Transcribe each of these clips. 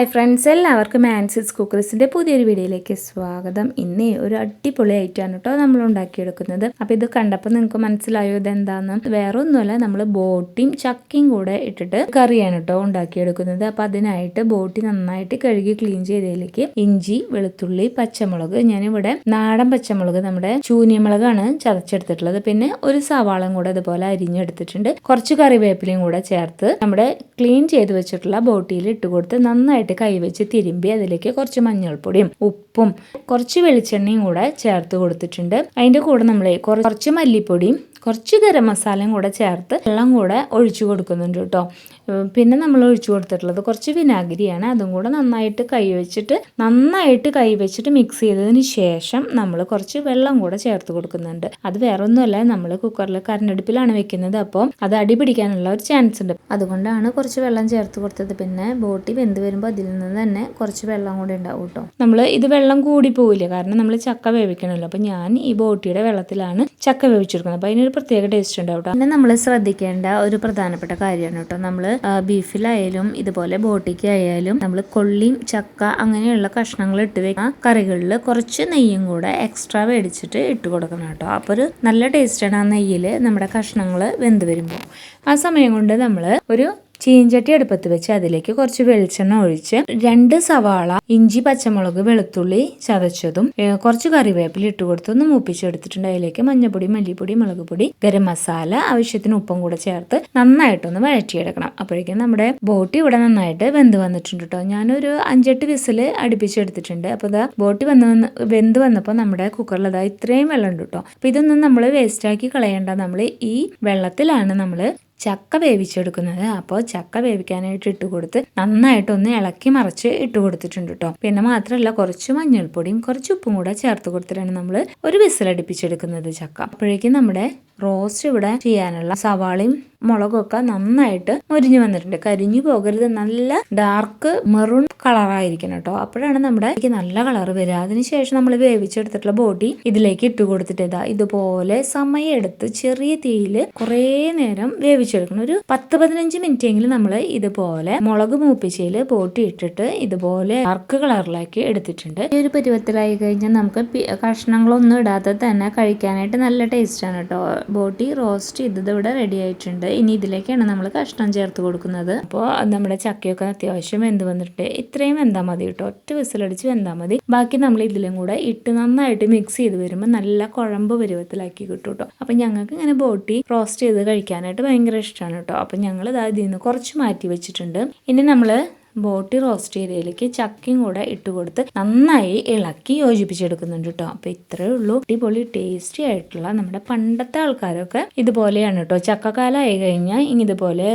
Hi friends, എല്ലാവർക്കും Ansys കുക്കറീസിൻ്റെ പുതിയൊരു വീഡിയോയിലേക്ക് സ്വാഗതം. ഇന്ന് ഒരു അടിപൊളി ഐറ്റമാണ് കേട്ടോ നമ്മൾ ഉണ്ടാക്കിയെടുക്കുന്നത്. അപ്പോൾ ഇത് കണ്ടപ്പോൾ നിങ്ങൾക്ക് മനസ്സിലായോ ഇതെന്താണെന്ന്? വേറെ ഒന്നുമല്ല, നമ്മൾ ബോട്ടിയും ചക്കയും കൂടെ ഇട്ടിട്ട് കറിയാണ് കേട്ടോ ഉണ്ടാക്കിയെടുക്കുന്നത്. അപ്പോൾ അതിനായിട്ട് ബോട്ടി നന്നായിട്ട് കഴുകി ക്ലീൻ ചെയ്തതിലേക്ക് ഇഞ്ചി, വെളുത്തുള്ളി, പച്ചമുളക്, ഞാനിവിടെ നാടൻ പച്ചമുളക്, നമ്മുടെ ചൂനിയമുളകാണ് ചതച്ചെടുത്തിട്ടുള്ളത്. പിന്നെ ഒരു സവാളയും കൂടെ ഇതുപോലെ അരിഞ്ഞെടുത്തിട്ടുണ്ട്. കുറച്ച് കറിവേപ്പിലയും കൂടെ ചേർത്ത് നമ്മുടെ ക്ലീൻ ചെയ്ത് വെച്ചിട്ടുള്ള ബോട്ടിയിൽ ഇട്ട് കൊടുത്ത് നന്നായിട്ട് കൈവച്ച് തിരുമ്പി അതിലേക്ക് കുറച്ച് മഞ്ഞൾപ്പൊടിയും ഉപ്പും കുറച്ച് വെളിച്ചെണ്ണയും കൂടെ ചേർത്ത് കൊടുത്തിട്ടുണ്ട്. അതിന്റെ കൂടെ നമ്മൾ കുറച്ച് മല്ലിപ്പൊടിയും കുറച്ച് ഗരം മസാലയും കൂടെ ചേർത്ത് വെള്ളം കൂടെ ഒഴിച്ചു കൊടുക്കുന്നുണ്ട് കേട്ടോ. പിന്നെ നമ്മൾ ഒഴിച്ചു കൊടുത്തിട്ടുള്ളത് കുറച്ച് വിനാഗിരിയാണ്. അതും കൂടെ നന്നായിട്ട് കൈവച്ചിട്ട് മിക്സ് ചെയ്തതിന് ശേഷം നമ്മൾ കുറച്ച് വെള്ളം കൂടെ ചേർത്ത് കൊടുക്കുന്നുണ്ട്. അത് വേറെ ഒന്നുമല്ല, നമ്മൾ കുക്കറിൽ കരണ്ടടുപ്പിലാണ് വെക്കുന്നത്. അപ്പോൾ അത് അടി പിടിക്കാനുള്ള ഒരു ചാൻസ് ഉണ്ട്. അതുകൊണ്ടാണ് കുറച്ച് വെള്ളം ചേർത്ത് കൊടുത്തത്. പിന്നെ ബോട്ടി വെന്ത് വരുമ്പോൾ അതിൽ നിന്ന് തന്നെ കുറച്ച് വെള്ളം കൂടെ ഉണ്ടാവും കേട്ടോ. നമ്മൾ ഇത് വെള്ളം കൂടി പോവില്ല, കാരണം നമ്മൾ ചക്ക വേവിക്കണമല്ലോ. അപ്പോൾ ഞാൻ ഈ ബോട്ടിയുടെ വെള്ളത്തിലാണ് ചക്ക വേവിച്ചെടുക്കുന്നത്. അപ്പോൾ അതിനൊരു പ്രത്യേക ടേസ്റ്റ് ഉണ്ടാവും കേട്ടോ. പിന്നെ നമ്മൾ ശ്രദ്ധിക്കേണ്ട ഒരു പ്രധാനപ്പെട്ട കാര്യമാണ് കേട്ടോ. നമ്മൾ ബീഫിലായാലും ഇതുപോലെ ബോട്ടിക്കായാലും നമ്മൾ കൊള്ളിയും ചക്ക അങ്ങനെയുള്ള കഷ്ണങ്ങൾ ഇട്ട് വെക്കുന്ന കറികളിൽ കുറച്ച് നെയ്യും കൂടെ എക്സ്ട്രാ മേടിച്ചിട്ട് ഇട്ട് കൊടുക്കണം കേട്ടോ. അപ്പോൾ ഒരു നല്ല ടേസ്റ്റാണ് ആ നെയ്യിൽ നമ്മുടെ കഷ്ണങ്ങൾ വെന്ത് വരുമ്പോൾ. ആ സമയം കൊണ്ട് നമ്മൾ ഒരു ചീഞ്ചട്ടി അടുപ്പത്ത് വെച്ച് അതിലേക്ക് കുറച്ച് വെളിച്ചെണ്ണ ഒഴിച്ച് 2 സവാള, ഇഞ്ചി, പച്ചമുളക്, വെളുത്തുള്ളി ചതച്ചതും കുറച്ച് കറിവേപ്പില ഇട്ട് കൊടുത്ത് ഒന്ന് മൂപ്പിച്ചെടുത്തിട്ടുണ്ട്. അതിലേക്ക് മഞ്ഞപ്പൊടി, മല്ലിപ്പൊടി, മുളക് പൊടി, ഗരം മസാല, ആവശ്യത്തിന് ഉപ്പും കൂടെ ചേർത്ത് നന്നായിട്ടൊന്ന് വഴറ്റിയെടുക്കണം. അപ്പോഴേക്കും നമ്മുടെ ബോട്ടി ഇവിടെ നന്നായിട്ട് വെന്ത് വന്നിട്ടുണ്ട് കേട്ടോ. ഞാനൊരു 5-8 വിസിൽ അടുപ്പിച്ചെടുത്തിട്ടുണ്ട്. അപ്പോൾ ഇതാ ബോട്ടി വെന്ത് വന്നപ്പോൾ നമ്മുടെ കുക്കറിൽ അതാ ഇത്രയും വെള്ളം ഉണ്ട് കേട്ടോ. അപ്പോൾ ഇതൊന്നും നമ്മൾ വേസ്റ്റാക്കി കളയേണ്ട. നമ്മൾ ഈ വെള്ളത്തിലാണ് നമ്മൾ ചക്ക വേവിച്ചെടുക്കുന്നത്. അപ്പോൾ ചക്ക വേവിക്കാനായിട്ട് ഇട്ട് കൊടുത്ത് നന്നായിട്ടൊന്ന് ഇളക്കി മറിച്ച് ഇട്ട് കൊടുത്തിട്ടുണ്ട് കേട്ടോ. പിന്നെ മാത്രമല്ല, കുറച്ച് മഞ്ഞൾപ്പൊടിയും കുറച്ച് ഉപ്പും കൂടെ ചേർത്ത് കൊടുത്തിട്ടാണ് നമ്മൾ ഒരു വിസിലടുപ്പിച്ചെടുക്കുന്നത് ചക്ക. അപ്പോഴേക്കും നമ്മുടെ റോസ്റ്റ് ഇവിടെ ചെയ്യാനുള്ള സവാളയും മുളകൊക്കെ നന്നായിട്ട് മൊരിഞ്ഞു വന്നിട്ടുണ്ട്. കരിഞ്ഞു പോകരുത്, നല്ല ഡാർക്ക് മെറൂൺ കളറായിരിക്കണം കേട്ടോ. അപ്പോഴാണ് നമ്മുടെ നല്ല കളർ വരിക. അതിനുശേഷം നമ്മൾ വേവിച്ചെടുത്തിട്ടുള്ള ബോട്ടി ഇതിലേക്ക് ഇട്ട് കൊടുത്തിട്ട് ഇതുപോലെ സമയമെടുത്ത് ചെറിയ തീയിൽ കുറേ നേരം വേവിച്ചെടുക്കണം. ഒരു 10-15 മിനിറ്റ് എങ്കിലും നമ്മൾ ഇതുപോലെ മുളക് മൂപ്പിച്ചയിൽ ബോട്ടി ഇട്ടിട്ട് ഇതുപോലെ ഡാർക്ക് കളറിലാക്കി എടുത്തിട്ടുണ്ട്. ഈ ഒരു പരുവത്തിലായി കഴിഞ്ഞാൽ നമുക്ക് കഷ്ണങ്ങളൊന്നും ഇടാതെ തന്നെ കഴിക്കാനായിട്ട് നല്ല ടേസ്റ്റാണ് കേട്ടോ. ബോട്ടി റോസ്റ്റ് ചെയ്തത് ഇവിടെ റെഡി ആയിട്ടുണ്ട്. ഇനി ഇതിലേക്കാണ് നമ്മൾ കഷ്ണം ചേർത്ത് കൊടുക്കുന്നത്. അപ്പോൾ നമ്മുടെ ചക്കയൊക്കെ അത്യാവശ്യം വെന്ത് വന്നിട്ട് ഇത്രയും വെന്താൽ മതി കേട്ടോ. ഒറ്റ വിസിലടിച്ച് വെന്താൽ മതി. ബാക്കി നമ്മൾ ഇതിലും കൂടെ ഇട്ട് നന്നായിട്ട് മിക്സ് ചെയ്ത് വരുമ്പോൾ നല്ല കുഴമ്പ് പരുവത്തിലാക്കി കിട്ടും കേട്ടോ. അപ്പം ഞങ്ങൾക്ക് ഇങ്ങനെ ബോട്ടി റോസ്റ്റ് ചെയ്ത് കഴിക്കാനായിട്ട് ഭയങ്കര ഇഷ്ടമാണ് കേട്ടോ. അപ്പം ഞങ്ങൾ ഇതിൽ നിന്ന് കുറച്ച് മാറ്റി വെച്ചിട്ടുണ്ട്. ഇനി നമ്മൾ ബോട്ടി റോസ്റ്റ് ചെയ്തതിലേക്ക് ചക്കയും കൂടെ ഇട്ട് കൊടുത്ത് നന്നായി ഇളക്കി യോജിപ്പിച്ചെടുക്കുന്നുണ്ട് കേട്ടോ. അപ്പോൾ ഇത്രയേ ഉള്ളൂ. അടിപൊളി ടേസ്റ്റി ആയിട്ടുള്ള നമ്മുടെ പണ്ടത്തെ ആൾക്കാരൊക്കെ ഇതുപോലെയാണ് കേട്ടോ. ചക്കക്കാലമായി കഴിഞ്ഞാൽ ഇതുപോലെ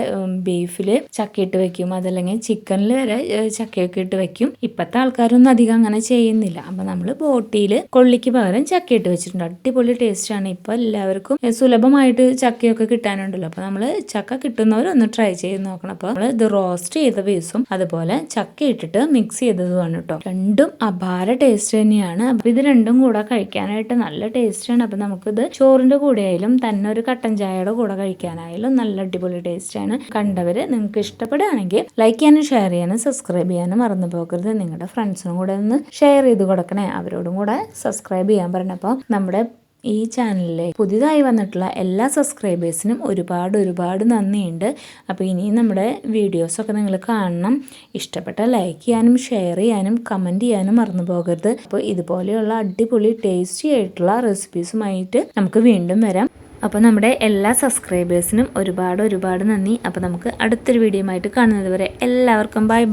ബീഫിൽ ചക്ക ഇട്ട് വെക്കും, അതല്ലെങ്കിൽ ചിക്കനിൽ വരെ ചക്കയൊക്കെ ഇട്ട് വെക്കും. ഇപ്പോഴത്തെ ആൾക്കാരൊന്നും അധികം അങ്ങനെ ചെയ്യുന്നില്ല. അപ്പോൾ നമ്മൾ ബോട്ടിയിൽ കൊള്ളിക്ക് പകരം ചക്ക ഇട്ട് വെച്ചിട്ടുണ്ട്. അടിപൊളി ടേസ്റ്റാണ്. ഇപ്പോൾ എല്ലാവർക്കും സുലഭമായിട്ട് ചക്കയൊക്കെ കിട്ടാനുണ്ടല്ലോ. അപ്പോൾ നമ്മൾ ചക്ക കിട്ടുന്നവരൊന്ന് ട്രൈ ചെയ്ത് നോക്കണം. അപ്പോൾ നമ്മൾ ഇത് റോസ്റ്റ് ചെയ്ത പീസും അതുപോലെ ചക്ക ഇട്ടിട്ട് മിക്സ് ചെയ്തതുമാണ് കേട്ടോ. രണ്ടും അപാര ടേസ്റ്റ് തന്നെയാണ്. അപ്പൊ ഇത് രണ്ടും കൂടെ കഴിക്കാനായിട്ട് നല്ല ടേസ്റ്റാണ്. അപ്പൊ നമുക്കിത് ചോറിന്റെ കൂടെ ആയാലും തന്നെ ഒരു കട്ടൻ ചായയുടെ കൂടെ കഴിക്കാനായാലും നല്ല അടിപൊളി ടേസ്റ്റാണ്. കണ്ടവര് നിങ്ങൾക്ക് ഇഷ്ടപ്പെടുകയാണെങ്കിൽ ലൈക്ക് ചെയ്യാനും ഷെയർ ചെയ്യാനും സബ്സ്ക്രൈബ് ചെയ്യാനും മറന്നു പോകരുത്. നിങ്ങളുടെ ഫ്രണ്ട്സിനും കൂടെ ഒന്ന് ഷെയർ ചെയ്ത് കൊടുക്കണേ. അവരോടും കൂടെ സബ്സ്ക്രൈബ് ചെയ്യാൻ പറഞ്ഞപ്പോൾ നമ്മുടെ ഈ ചാനലിലെ പുതിയതായി വന്നിട്ടുള്ള എല്ലാ സബ്സ്ക്രൈബേഴ്സിനും ഒരുപാട് നന്ദിയുണ്ട്. അപ്പോൾ ഇനിയും നമ്മുടെ വീഡിയോസൊക്കെ നിങ്ങൾ കാണണം. ഇഷ്ടപ്പെട്ട ലൈക്ക് ചെയ്യാനും ഷെയർ ചെയ്യാനും കമൻറ്റ് ചെയ്യാനും മറന്നു പോകരുത്. അപ്പോൾ ഇതുപോലെയുള്ള അടിപൊളി ടേസ്റ്റി ആയിട്ടുള്ള റെസിപ്പീസുമായിട്ട് നമുക്ക് വീണ്ടും വരാം. അപ്പോൾ നമ്മുടെ എല്ലാ സബ്സ്ക്രൈബേഴ്സിനും ഒരുപാട് നന്ദി. അപ്പോൾ നമുക്ക് അടുത്തൊരു വീഡിയോ ആയിട്ട് കാണുന്നത് വരെ എല്ലാവർക്കും ബൈ.